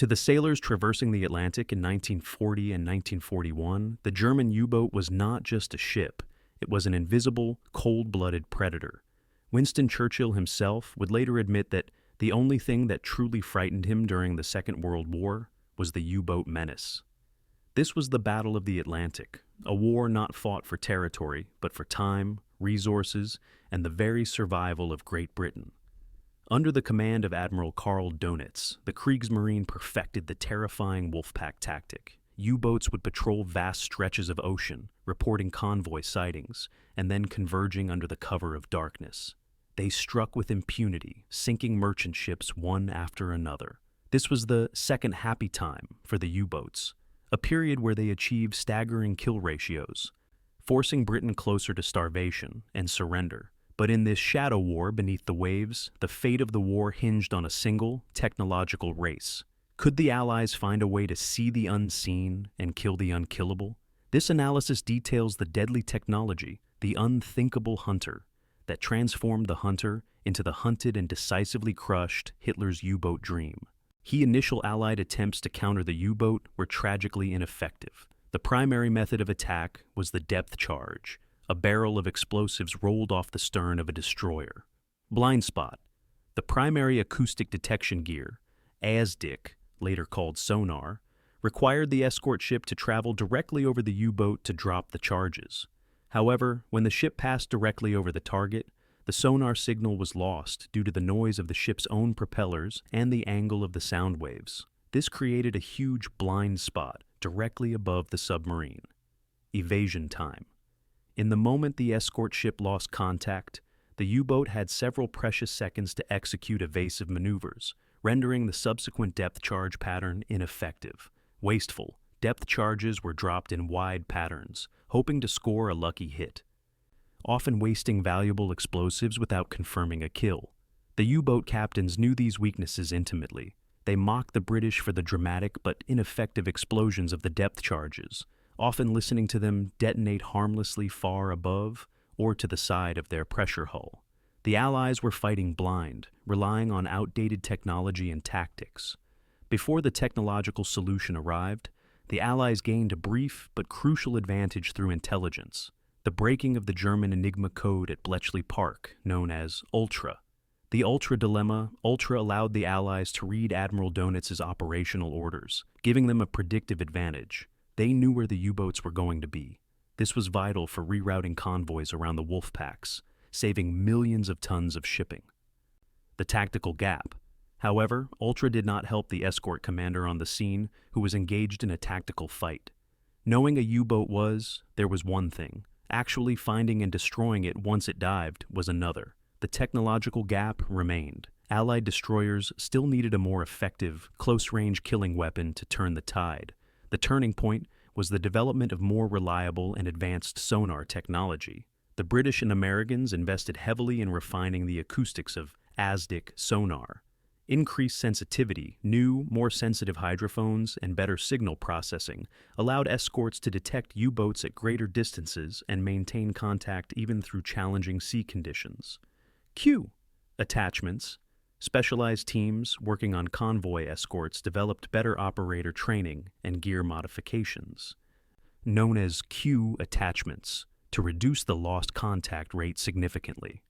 To the sailors traversing the Atlantic in 1940 and 1941, the German U-boat was not just a ship, it was an invisible, cold-blooded predator. Winston Churchill himself would later admit that the only thing that truly frightened him during the Second World War was the U-boat menace. This was the Battle of the Atlantic, a war not fought for territory, but for time, resources, and the very survival of Great Britain. Under the command of Admiral Karl Dönitz, the Kriegsmarine perfected the terrifying Wolfpack tactic. U-boats would patrol vast stretches of ocean, reporting convoy sightings, and then converging under the cover of darkness. They struck with impunity, sinking merchant ships one after another. This was the second happy time for the U-boats, a period where they achieved staggering kill ratios, forcing Britain closer to starvation and surrender. But in this shadow war beneath the waves, the fate of the war hinged on a single, technological race. Could the Allies find a way to see the unseen and kill the unkillable? This analysis details the deadly technology, the unthinkable hunter, that transformed the hunter into the hunted and decisively crushed Hitler's U-boat dream. Initial Allied attempts to counter the U-boat were tragically ineffective. The primary method of attack was the depth charge, a barrel of explosives rolled off the stern of a destroyer. Blind spot, the primary acoustic detection gear, ASDIC, later called Sonar, required the escort ship to travel directly over the U-boat to drop the charges. However, when the ship passed directly over the target, the sonar signal was lost due to the noise of the ship's own propellers and the angle of the sound waves. This created a huge blind spot directly above the submarine. Evasion time. In the moment the escort ship lost contact, the U-boat had several precious seconds to execute evasive maneuvers, rendering the subsequent depth charge pattern ineffective. Wasteful, depth charges were dropped in wide patterns, hoping to score a lucky hit, often wasting valuable explosives without confirming a kill. The U-boat captains knew these weaknesses intimately. They mocked the British for the dramatic but ineffective explosions of the depth charges, often listening to them detonate harmlessly far above or to the side of their pressure hull. The Allies were fighting blind, relying on outdated technology and tactics. Before the technological solution arrived, the Allies gained a brief but crucial advantage through intelligence, the breaking of the German Enigma code at Bletchley Park, known as Ultra. The Ultra dilemma, Ultra allowed the Allies to read Admiral Dönitz's operational orders, giving them a predictive advantage. They knew where the U-boats were going to be. This was vital for rerouting convoys around the Wolfpacks, saving millions of tons of shipping. The tactical gap. However, Ultra did not help the escort commander on the scene, who was engaged in a tactical fight. Knowing a U-boat there was one thing. Actually finding and destroying it once it dived was another. The technological gap remained. Allied destroyers still needed a more effective, close-range killing weapon to turn the tide. The turning point was the development of more reliable and advanced sonar technology. The British and Americans invested heavily in refining the acoustics of ASDIC sonar. Increased sensitivity, new, more sensitive hydrophones, and better signal processing allowed escorts to detect U-boats at greater distances and maintain contact even through challenging sea conditions. Q. Attachments. Specialized teams working on convoy escorts developed better operator training and gear modifications, known as Q attachments, to reduce the lost contact rate significantly.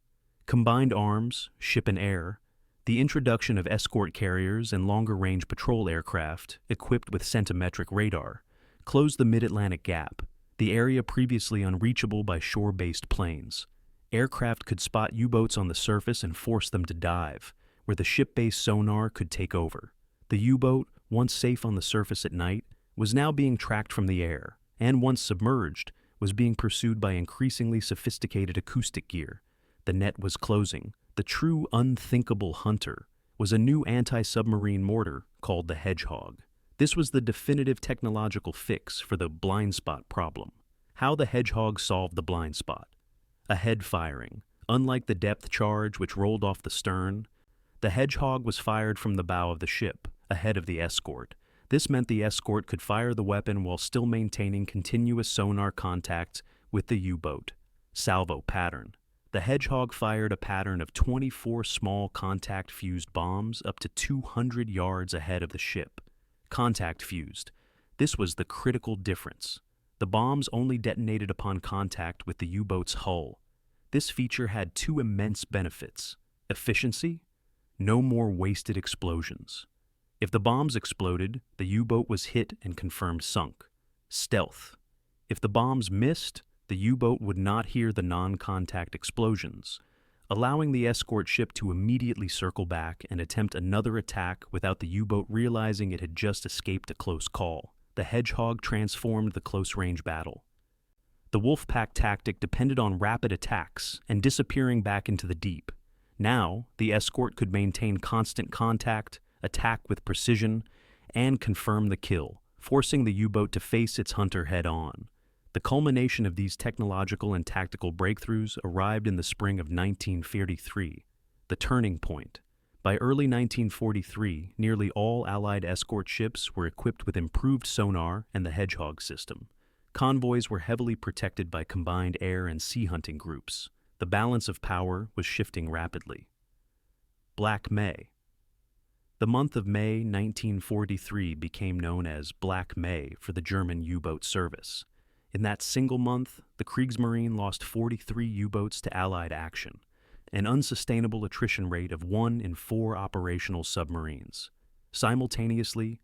Combined arms, ship and air, the introduction of escort carriers and longer-range patrol aircraft equipped with centimetric radar closed the mid-Atlantic gap, the area previously unreachable by shore-based planes. Aircraft could spot U-boats on the surface and force them to dive, where the ship-based sonar could take over. The U-boat, once safe on the surface at night, was now being tracked from the air, and once submerged, was being pursued by increasingly sophisticated acoustic gear. The net was closing. The true unthinkable hunter was a new anti-submarine mortar called the Hedgehog. This was the definitive technological fix for the blind spot problem. How the Hedgehog solved the blind spot. Ahead firing. Unlike the depth charge which rolled off the stern, the Hedgehog was fired from the bow of the ship, ahead of the escort. This meant the escort could fire the weapon while still maintaining continuous sonar contact with the U-boat. Salvo pattern. The Hedgehog fired a pattern of 24 small contact-fused bombs up to 200 yards ahead of the ship. contact fused. This was the critical difference. The bombs only detonated upon contact with the U-boat's hull. This feature had two immense benefits: efficiency, no more wasted explosions. If the bombs exploded, the U-boat was hit and confirmed sunk. Stealth. If the bombs missed, the U-boat would not hear the non-contact explosions, allowing the escort ship to immediately circle back and attempt another attack without the U-boat realizing it had just escaped a close call. The Hedgehog transformed the close-range battle. The Wolfpack tactic depended on rapid attacks and disappearing back into the deep. Now, the escort could maintain constant contact, attack with precision, and confirm the kill, forcing the U-boat to face its hunter head-on. The culmination of these technological and tactical breakthroughs arrived in the spring of 1943, the turning point. By early 1943, nearly all Allied escort ships were equipped with improved sonar and the Hedgehog system. Convoys were heavily protected by combined air and sea hunting groups. The balance of power was shifting rapidly. Black May. The month of May 1943 became known as Black May for the German U-boat service. In that single month, the Kriegsmarine lost 43 U-boats to Allied action, an unsustainable attrition rate of 1 in 4 operational submarines. Simultaneously,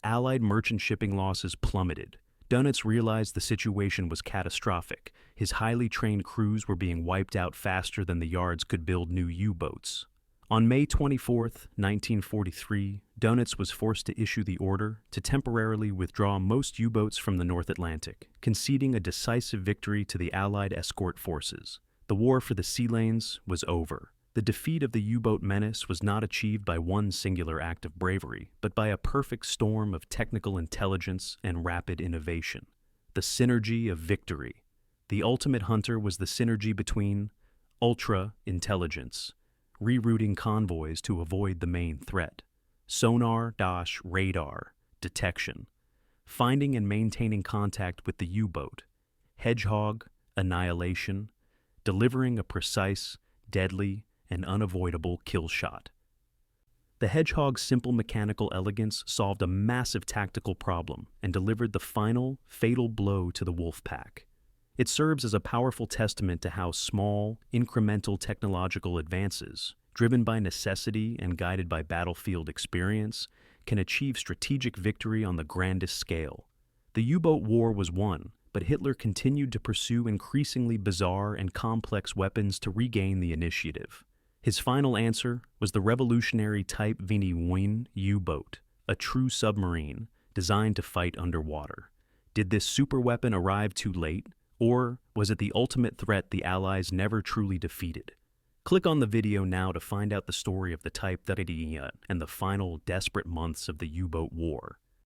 Allied merchant shipping losses plummeted. Dönitz realized the situation was catastrophic. His highly trained crews were being wiped out faster than the yards could build new U-boats. On May 24, 1943, Dönitz was forced to issue the order to temporarily withdraw most U-boats from the North Atlantic, conceding a decisive victory to the Allied escort forces. The war for the sea lanes was over. The defeat of the U-boat menace was not achieved by one singular act of bravery, but by a perfect storm of technical intelligence and rapid innovation. The synergy of victory. The ultimate hunter was the synergy between ultra-intelligence, rerouting convoys to avoid the main threat, sonar-radar detection, finding and maintaining contact with the U-boat, Hedgehog annihilation, delivering a precise, deadly, and unavoidable kill shot. The Hedgehog's simple mechanical elegance solved a massive tactical problem and delivered the final, fatal blow to the Wolfpack. It serves as a powerful testament to how small, incremental technological advances, driven by necessity and guided by battlefield experience, can achieve strategic victory on the grandest scale. The U-boat war was won, but Hitler continued to pursue increasingly bizarre and complex weapons to regain the initiative. His final answer was the revolutionary Type Wien U-boat, a true submarine designed to fight underwater. Did this superweapon arrive too late, or was it the ultimate threat the Allies never truly defeated? Click on the video now to find out the story of the Type and the final desperate months of the U-boat war.